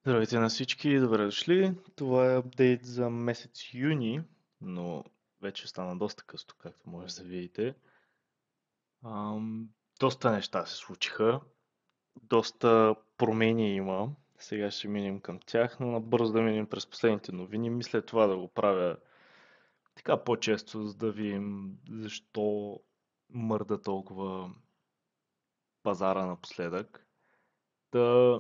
Здравейте на всички, добре дошли. Това е апдейт за месец юни, но вече стана доста късно, както може да видите. Ам, Доста неща се случиха, доста промени има. Сега ще минем към тях, но набързо да минем през последните новини. Мисля това да го правя така по-често, за да видим защо мърда толкова пазара напоследък. Та,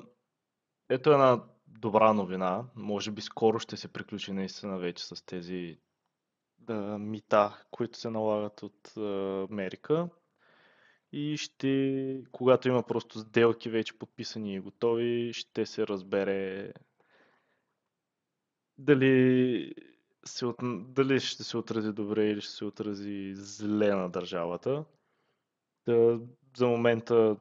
ето една добра новина. Може би скоро ще се приключи наистина вече с тези мита, които се налагат от Америка. И когато има просто сделки вече подписани и готови, ще се разбере дали, дали ще се отрази добре или ще се отрази зле на държавата. Та, за момента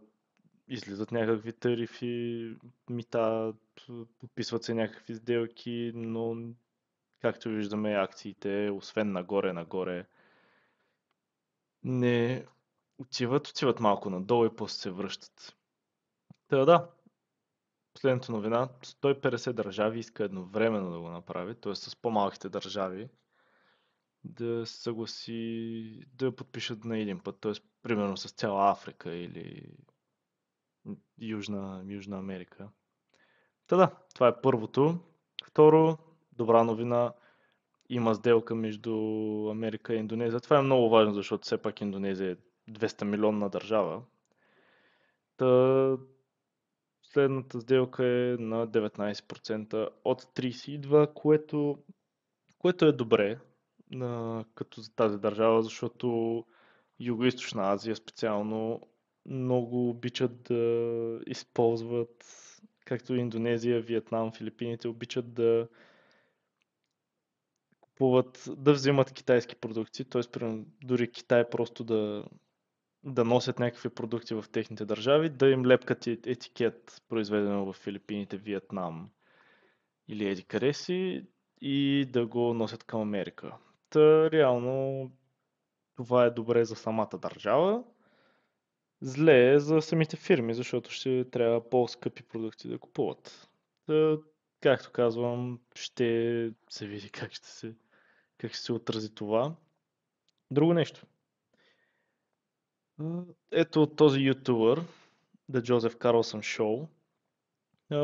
излизат някакви тарифи, мита, подписват се някакви сделки, но както виждаме акциите, освен нагоре-нагоре, не отиват малко надолу и после се връщат. Та да, последната новина, 150 държави иска едновременно да го направи, т.е. с по-малките държави да се съгласи да подпишат на един път, т.е. примерно с цяла Африка или Южна Америка. Та да, това е първото. Второ, добра новина, има сделка между Америка и Индонезия. Това е много важно, защото все пак Индонезия е 200 милионна държава. Та, следната сделка е на 19% от 32%, което е добре като за тази държава, защото Юго-Източна Азия специално много обичат да използват, както Индонезия, Виетнам, Филипините, обичат да купуват, да вземат китайски продукти, т.е. дори Китай просто да носят някакви продукти в техните държави, да им лепкат етикет, произведено в Филипините, Виетнам или еди къде си, и да го носят към Америка. Та реално това е добре за самата държава, зле е за самите фирми, защото ще трябва по-скъпи продукти да купуват. Та, както казвам, ще се види как ще се отрази това. Друго нещо. Ето този ютубър, The Joseph Carlson Show,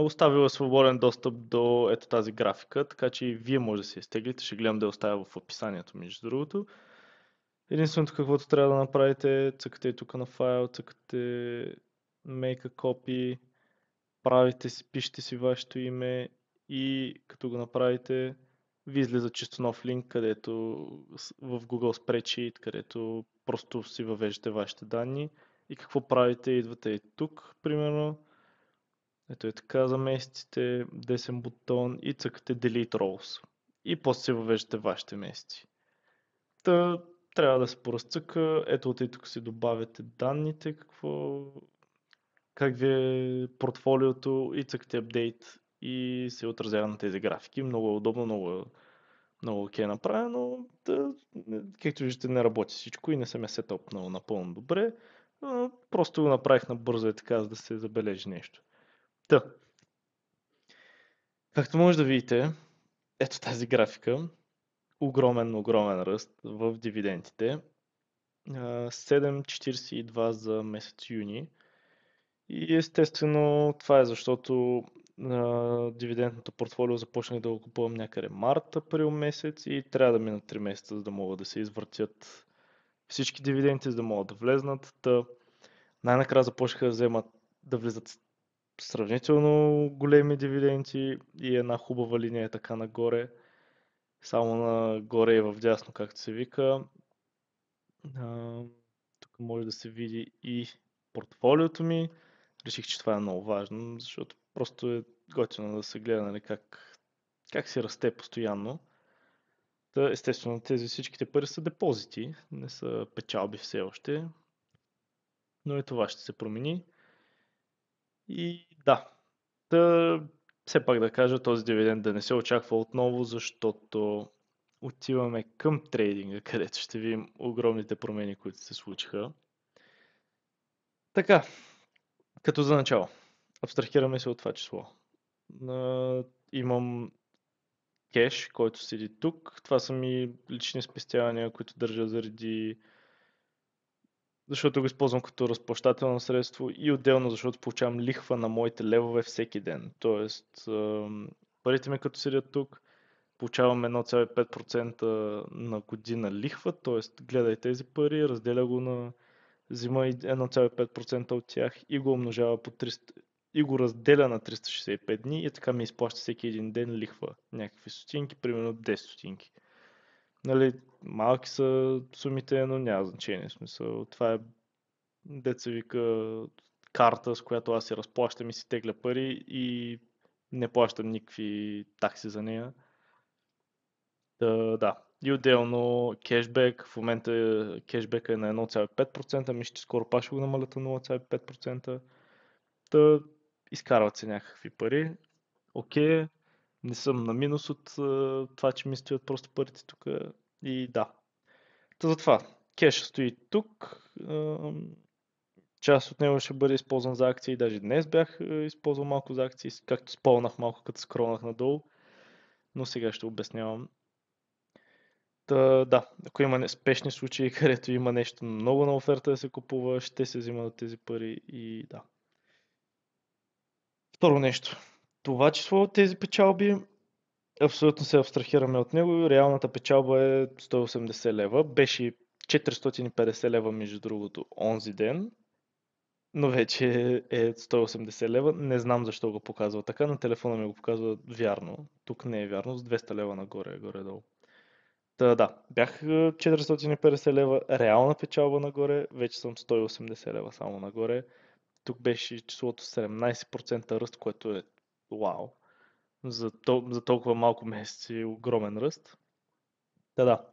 оставил е свободен достъп до ето тази графика, така че и вие може да се изтеглите. Ще гледам да я оставя в описанието, между другото. Единственото, каквото трябва да направите, цъкате и тук на файл, цъкате Make a Copy, пишете си вашето име и като го направите, ви излиза чисто нов линк, където в Google Spreadsheet, където просто си въвеждате вашите данни и какво правите, идвате и тук, примерно. Ето е така, заместите, десен бутон и цъкате Delete Rows. И после си въвеждате вашите месеци. Та, трябва да се поразцъка. Ето от и тук си добавяте данните, как ви е портфолиото и цъкате Update и се отразява на тези графики. Много е удобно, много окей направено. Да, както виждате, не работи всичко и не съм я сетъпнал напълно добре. Просто го направих набързо и така, за да се забележи нещо. Та, както може да видите, ето тази графика. Огромен ръст в дивидендите. 7,42 за месец юни. И естествено това е защото дивидендното портфолио започнах да го купувам някъде март, април месец и трябва да минат 3 месеца, за да могат да се извъртят всички дивиденти, за да могат да влезнат. Най-накрая започнаха да влизат сравнително големи дивиденти и една хубава линия е така нагоре. Само нагоре и вдясно, както се вика. Тук може да се види и портфолиото ми. Реших, че това е много важно, защото просто е готино да се гледа, нали, как си расте постоянно. Естествено, тези всичките пари са депозити, не са печалби все още, но и това ще се промени. И да, все пак да кажа, този дивиденд да не се очаква отново, защото отиваме към трейдинга, където ще видим огромните промени, които се случиха. Така, като за начало, абстрахираме се от това число. Имам кеш, който седи тук. Това са ми лични спестявания, които държа защото го използвам като разплащателно средство и отделно защото получавам лихва на моите левове всеки ден. Тоест, парите ми като седят тук, получавам 1,5% на година лихва, т.е. гледай тези пари, разделя го взима и 1,5% от тях и го умножава по 300 и го разделя на 365 дни и така ми изплаща всеки един ден лихва. Някакви стотинки, примерно 10 стотинки. Нали, малки са сумите, но няма значение. В смисъл, това е деца вика карта, с която аз си разплащам и си тегля пари и не плащам никакви такси за нея. Да. И отделно кешбек, в момента кешбека е на 1,5%, мисля, че скоро пак ще го намалят на 0,5%. Та изкарват се някакви пари. Окей, не съм на минус от това, че ми стоят просто парите тук. И да. Та затова, кеш стои тук. Част от него ще бъде използван за акции. Даже днес бях използвал малко за акции, както спълнах малко, като скролнах надолу. Но сега ще обяснявам. Да, ако има спешни случаи, където има нещо много на оферта да се купува, ще се взимат тези пари и да. Второ нещо. Това число, тези печалби, абсолютно се абстрахираме от него. Реалната печалба е 180 лева. Беше 450 лева, между другото, онзи ден. Но вече е 180 лева. Не знам защо го показва така. На телефона ми го показва вярно. Тук не е вярно. С 200 лева нагоре, горе-долу. Да, бях 450 лева реална печалба нагоре, вече съм 180 лева само нагоре. Тук беше числото 17% ръст, което е вау. За толкова малко месеци огромен ръст. Да.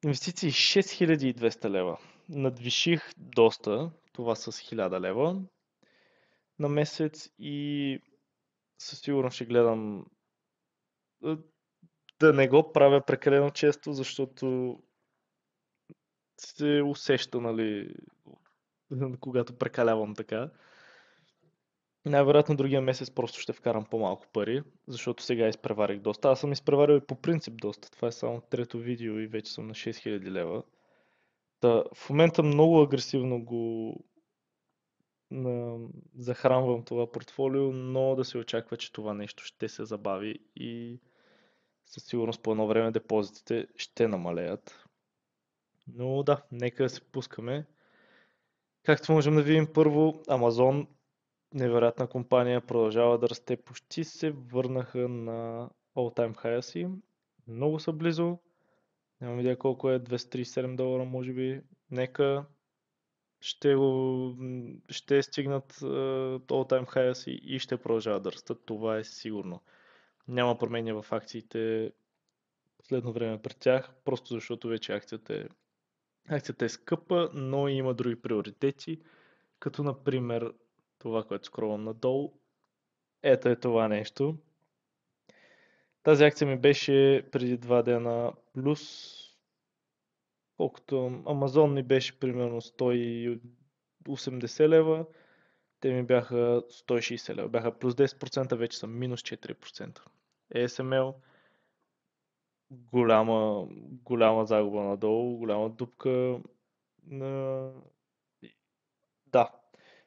Инвестиции 6200 лева. Надвиших доста, това с 1000 лева на месец и със сигурност ще гледам да не го правя прекалено често, защото се усеща, нали, когато прекалявам така. Най-вероятно другия месец просто ще вкарам по-малко пари, защото сега изпреварих доста. Аз съм изпреварил и по принцип доста. Това е само трето видео и вече съм на 6000 лева. В момента много агресивно захранвам това портфолио, но да се очаква, че това нещо ще се забави и със сигурност по едно време депозитите ще намалеят. Но да, нека да се пускаме. Както можем да видим, първо Amazon, невероятна компания, продължава да расте, почти се върнаха на all-time high си. Много са близо. Нямам идея колко е, $237 може би. Нека ще стигнат all-time high си и ще продължават да растат. Това е сигурно. Няма промени в акциите последно време пред тях, просто защото вече акцията е скъпа, но има други приоритети, като например това, което скролвам надолу. Ето е това нещо. Тази акция ми беше преди 2 дена плюс, колкото Amazon ми беше примерно 180 лева, те ми бяха 160 лева, бяха плюс 10%, вече са минус 4%. ASML, голяма загуба надолу, голяма дупка. Да,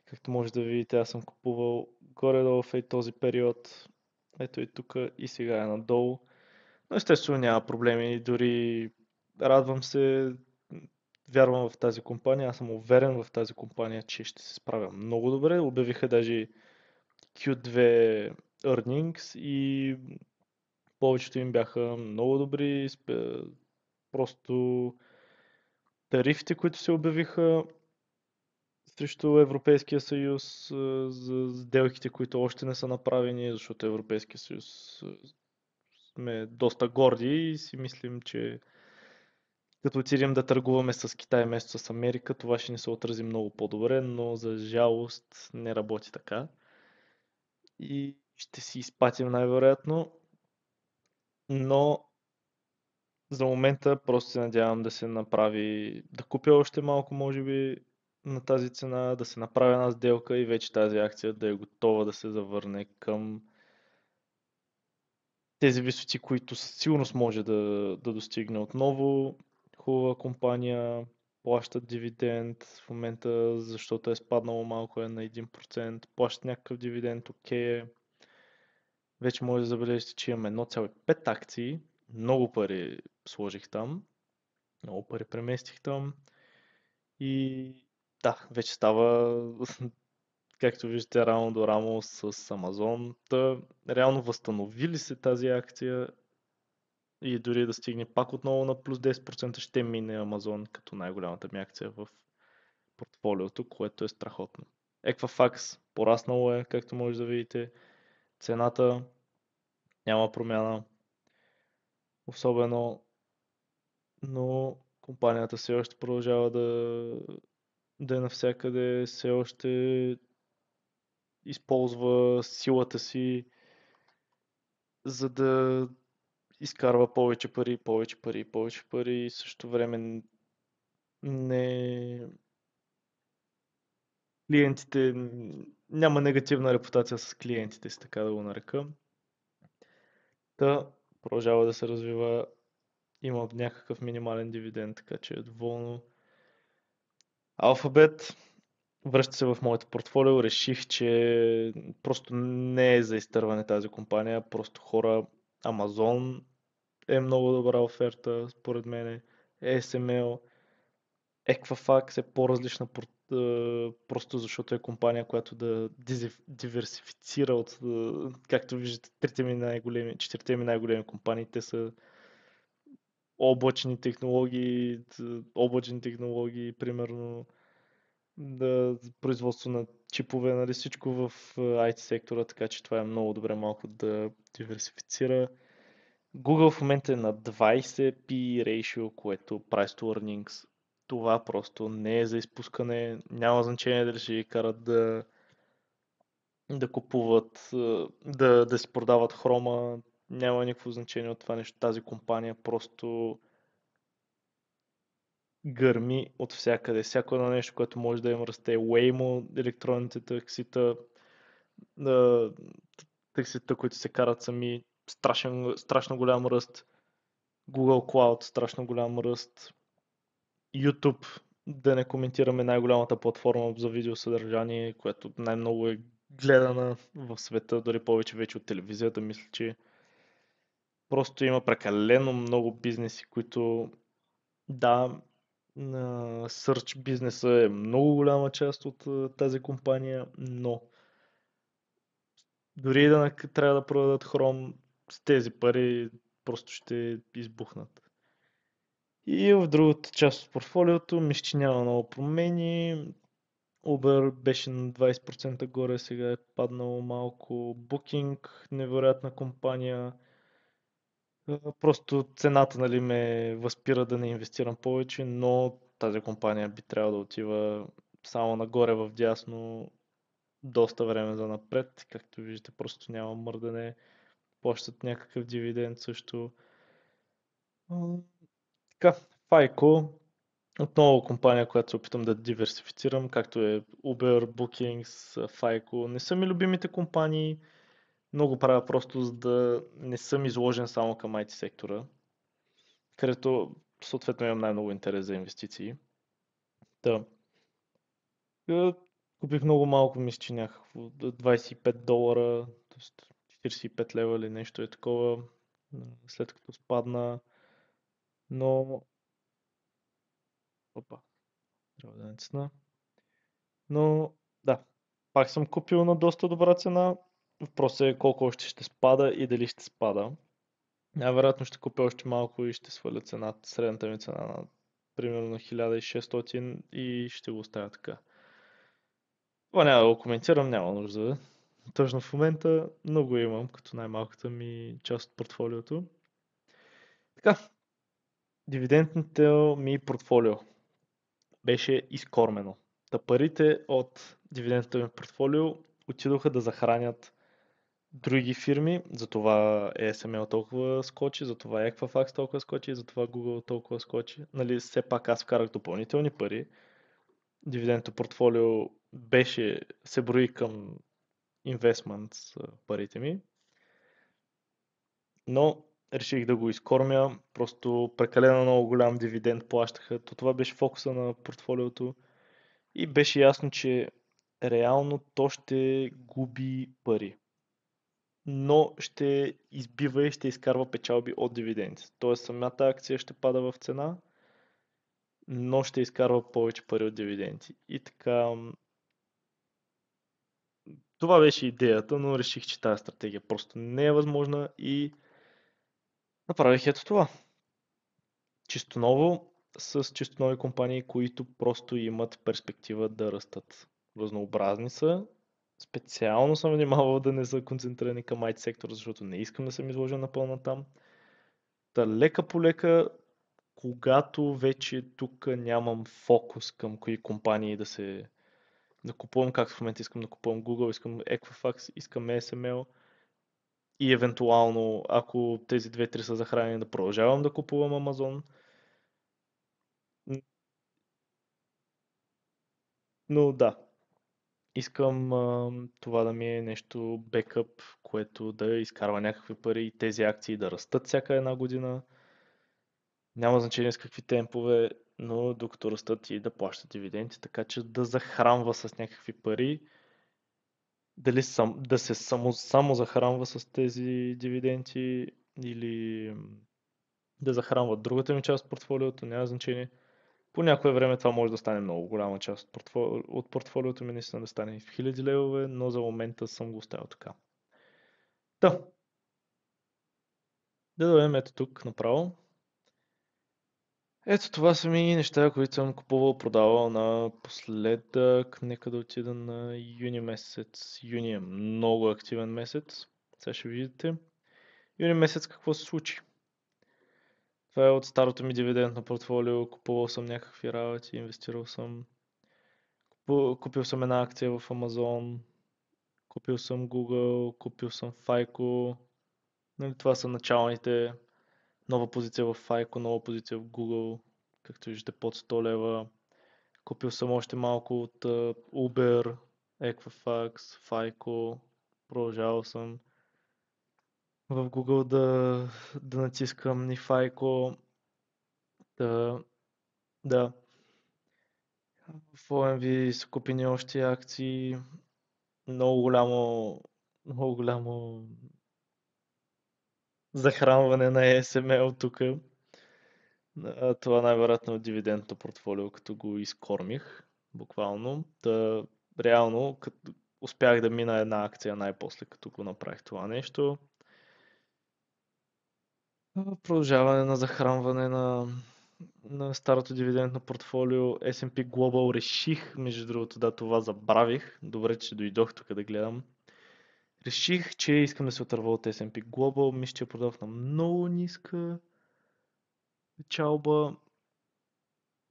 както може да видите, аз съм купувал горе-долу в този период. Ето и тук и сега е надолу. Но естествено няма проблеми, дори радвам се, вярвам в тази компания, аз съм уверен в тази компания, че ще се справя много добре. Обявиха даже Q2 earnings и повечето им бяха много добри. Просто тарифите, които се обявиха срещу Европейския съюз за сделките, които още не са направени, защото Европейския съюз сме доста горди и си мислим, че като отидем да търгуваме с Китай вместо с Америка, това ще ни се отрази много по-добре, но за жалост не работи така. И ще си изпатим най-вероятно. Но за момента просто се надявам да се направи, да купя още малко, може би, на тази цена, да се направи една сделка и вече тази акция да е готова да се завърне към тези висоти, които със сигурност може да достигне отново. Хубава компания, плащат дивиденд в момента, защото е спаднало малко е на 1%, плащат някакъв дивиденд, окей. Вече може да забележите, че имам 1,5 акции, много пари сложих там, много пари преместих там и да, вече става, както виждате, рамо до рамо с Amazon. Та, реално възстановили се тази акция и дори да стигне пак отново на плюс 10% ще мине Amazon като най-голямата ми акция в портфолиото, което е страхотно. Equifax пораснало е, както може да видите. Цената няма промяна, особено, но компанията все още продължава да е навсякъде, все още използва силата си, за да изкарва повече пари, повече пари, повече пари и също време не клиентите, няма негативна репутация с клиентите си, така да го нарека. Та продължава да се развива, има някакъв минимален дивиденд, така че е доволно. Alphabet връща се в моето портфолио, реших, че просто не е за изтърване тази компания, просто хора, Amazon е много добра оферта, според мен, ASML, Equifax е по-различна, просто защото е компания, която да диверсифицира от, както виждате, четирите ми най-големи компании, те са облачни технологии, примерно, производство на чипове, нали, всичко в IT сектора, така че това е много добре малко да диверсифицира. Google в момента е на 20 P ratio, което Price to Earnings. Това просто не е за изпускане. Няма значение дали ще ги карат да купуват, да си продават хрома. Няма никакво значение от това нещо. Тази компания просто гърми от всякъде. Всяко едно нещо, което може да им расте. Waymo, електронните таксита, да, таксита, които се карат сами. Страшно голям ръст. Google Cloud, страшно голям ръст. YouTube, да не коментираме най-голямата платформа за видеосъдържание, която най-много е гледана в света, дори повече вече от телевизията. Мисля, че просто има прекалено много бизнеси, които да, search бизнеса е много голяма част от тази компания, но дори да трябва да продадат Chrome с тези пари, просто ще избухнат. И в другата част от портфолиото, мисля, че няма много промени. Uber беше на 20% горе, сега е паднало малко. Booking, невероятна компания. Просто цената, нали, ме възпира да не инвестирам повече, но тази компания би трябвало да отива само нагоре в дясно доста време за напред. Както виждате, просто няма мърдане. Плащат някакъв дивиденд също. Така, Файко, отново компания, която се опитам да диверсифицирам, както е Uber, Bookings, Fico. Не са ми любимите компании, много правя просто за да не съм изложен само към IT сектора, където съответно имам най-много интерес за инвестиции. Да. Купих много малко, мисля, че някакво $25, т.е. 45 лева или нещо е такова, след като спадна, но... Опа, трябва да натисна. Но да, пак съм купил на доста добра цена. Въпросът е колко още ще спада и дали ще спада. Най-вероятно ще купя още малко и ще сваля цената, средната ми цена на примерно на 1600 и ще го оставя така. Това няма да го коментирам, няма нужда. Точно в момента много имам, като най-малката ми част от портфолиото. Така, дивидендното ми портфолио беше изкормено. Та парите от дивидендното ми портфолио отидоха да захранят други фирми, затова ASML толкова скочи, затова Equifax толкова скочи, затова Google толкова скочи. Нали, все пак аз вкарах допълнителни пари. Дивидендното портфолио се брои към investments парите ми. Но реших да го изкормя, просто прекалено много голям дивиденд плащаха. То това беше фокуса на портфолиото и беше ясно, че реално то ще губи пари, но ще избива и ще изкарва печалби от дивиденти. Тоест самата акция ще пада в цена, но ще изкарва повече пари от дивиденти. И така, това беше идеята, но реших, че тази стратегия просто не е възможна и направих ето това. Чисто ново, с чисто нови компании, които просто имат перспектива да растат. Разнообразни са. Специално съм внимавал да не са концентрирани към IT сектора, защото не искам да съм изложен напълно там. Та лека по лека, когато вече тук нямам фокус към кои компании да купувам, както в момента искам да купувам Google, искам Equifax, искам ASML и евентуално, ако тези две-три са захранени, да продължавам да купувам Amazon. Но да, искам това да ми е нещо бекъп, което да изкарва някакви пари и тези акции да растат всяка една година. Няма значение с какви темпове, но докато растат и да плащат дивиденти, така че да захранва с някакви пари. Дали да се само захранва с тези дивиденти или да захранва другата ми част от портфолиото, няма значение. По някое време това може да стане много голяма част от портфолиото ми, наистина да стане в хиляди левове, но за момента съм го оставил така. Да, да дойдем ето тук направо. Ето това са ми неща, които съм купувал, продавал напоследък. Нека да отида на юни месец. Юни е много активен месец. Сега ще видите. Юни месец какво се случи? Това е от старото ми дивидендно портфолио. Купувал съм някакви работи, инвестирал съм. Купил съм една акция в Amazon. Купил съм Google, купил съм FICO. Нали, това са началните. Нова позиция в FICO, нова позиция в Google. Както виждате под 100 лева. Купил съм още малко от Uber, Equifax, FICO. Продължавал съм в Google да натискам ни FICO. Да, да. В OMV са купени още акции. Много голямо, много голямо захранване на ASML тук. Това най-вероятно е от дивидендното портфолио, като го изкормих, буквално. Реално, като успях да мина една акция най-после, като го направих това нещо. Продължаване на захранване на старото дивидендно портфолио. S&P Global реших, между другото, да, това забравих. Добре, че дойдох тук да гледам. Реших, че искам да се отърва от S&P Global. Мисля, че я продах на много ниска печалба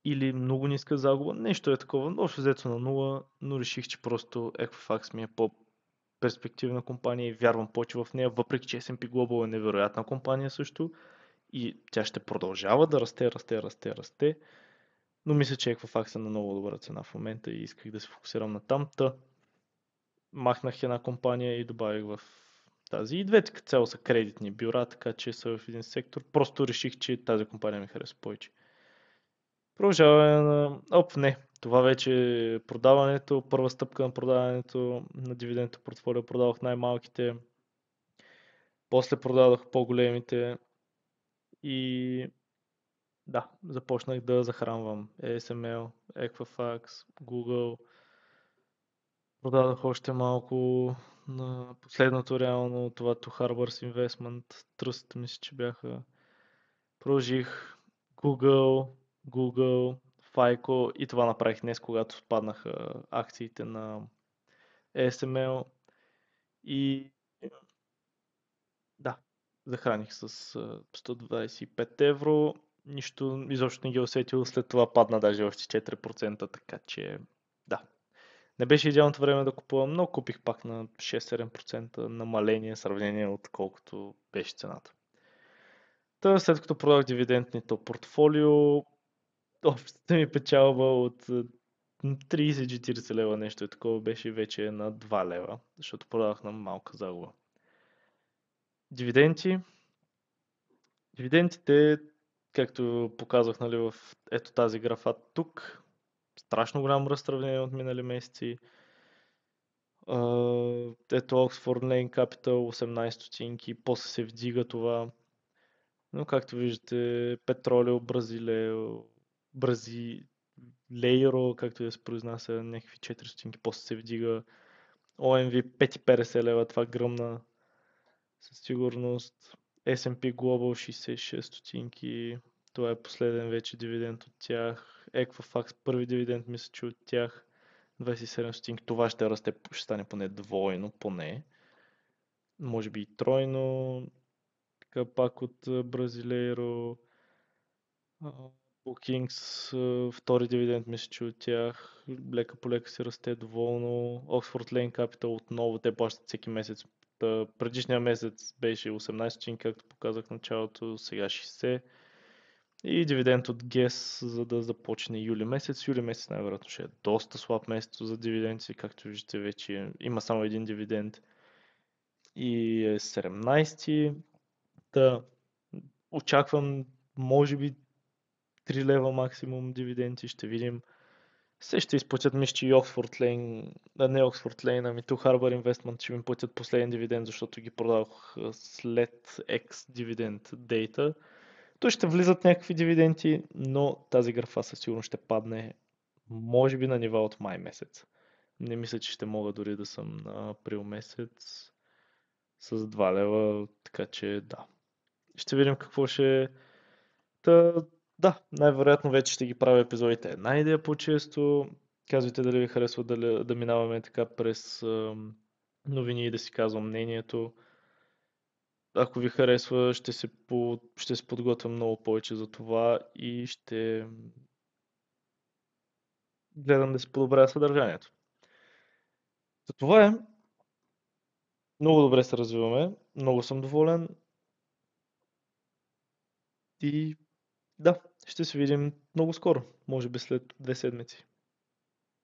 или много ниска загуба. Нещо е такова. Общо взето на нула, но реших, че просто Equifax ми е по-перспективна компания и вярвам повече в нея, въпреки че S&P Global е невероятна компания също и тя ще продължава да расте, расте, расте, расте. Но мисля, че Equifax е на много добра цена в момента и исках да се фокусирам на там. Махнах една компания и добавих в тази. И двете като цяло са кредитни бюра, така че са в един сектор. Просто реших, че тази компания ми харесва повече. Продължаване на... не. Това вече е продаването, първа стъпка на продаването на дивидендното портфолио. Продавах най-малките, после продадох по-големите и да, започнах да захранвам ASML, Equifax, Google. Продадох още малко на последното реално, това To Harbors Investment Trust, мисля, че бяха. Продължих Google, FICO и това направих днес, когато спаднаха акциите на ASML и да, захраних с 125 евро. Нищо изобщо не ги усетил, след това падна даже още 4%, така че да. Не беше идеалното време да купувам, но купих пак на 6-7% намаление в сравнение от колкото беше цената. След като продах дивидендното портфолио, общата ми печалба от 30-40 лева, нещо е такова, беше вече на 2 лева, защото продавах на малка загуба. Дивиденти, Дивидендите, както показах, нали, в ето тази графа тук, страшно голям ръст в сравнение от минали месеци. Ето Oxford Lane Capital 18 стотинки, после се вдига това. Но както виждате, Петролео, Бразилейро, както да се произнася, някакви 4 стотинки, после се вдига. OMV 5,50 лева, това гръмна със сигурност. S&P Global 66 стотинки, това е последен вече дивиденд от тях. Equifax първи дивиденд мисля, че от тях 27 стотинки. Това ще расте, ще стане поне двойно, поне. Може би и тройно. Така пак от Бразилейро. Bookings, втори дивиденд мисля, че от тях. Лека по лека се расте доволно. Oxford Lane Capital отново, те плащат всеки месец. Предишния месец беше 18 стотинки, както показах в началото, сега 60. И дивиденд от GES, за да започне юли месец. Юли месец най-вероятно ще е доста слаб месец за дивиденти, както виждате вече има само един дивиденд и е 17. Та, очаквам може би 3 лева максимум дивиденти, ще видим. Се ще изплатят мисля, и Oxford Lane, не Oxford Lane, ами Two Harbor Investment ще им платят последен дивиденд, защото ги продавах след X дивиденд дейта. Той ще влизат някакви дивиденти, но тази графа със сигурност ще падне, може би на нива от май месец. Не мисля, че ще мога дори да съм на април месец с 2 лева, така че да. Ще видим какво ще е. Та, да, най-вероятно вече ще ги правя епизодите една идея по-често. Казвайте дали ви харесва да минаваме така през новини и да си казвам мнението. Ако ви харесва, ще се подготвя много повече за това и ще гледам да се подобря съдържанието. За това е. Много добре се развиваме. Много съм доволен. И да, ще се видим много скоро. Може би след 2 седмици.